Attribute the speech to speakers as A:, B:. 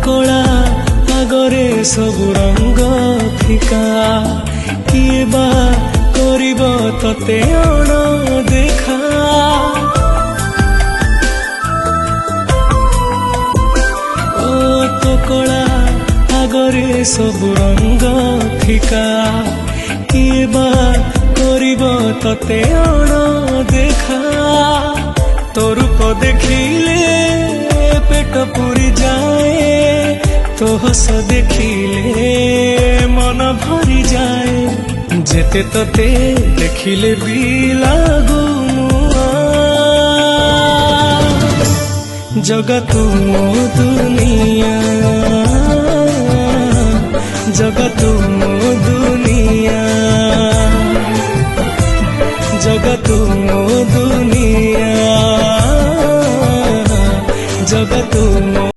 A: कला आगरे सब रंग फिका किए बा करिब तते अण देखा ओ तो कला आगरे सब रंग फिका किए बा करिब तते अण देखा तो रूप देखिले पेट पूरी जाए तो हस देखिले मन भरी जाए जेते तते देखिले भी लागू जगत मो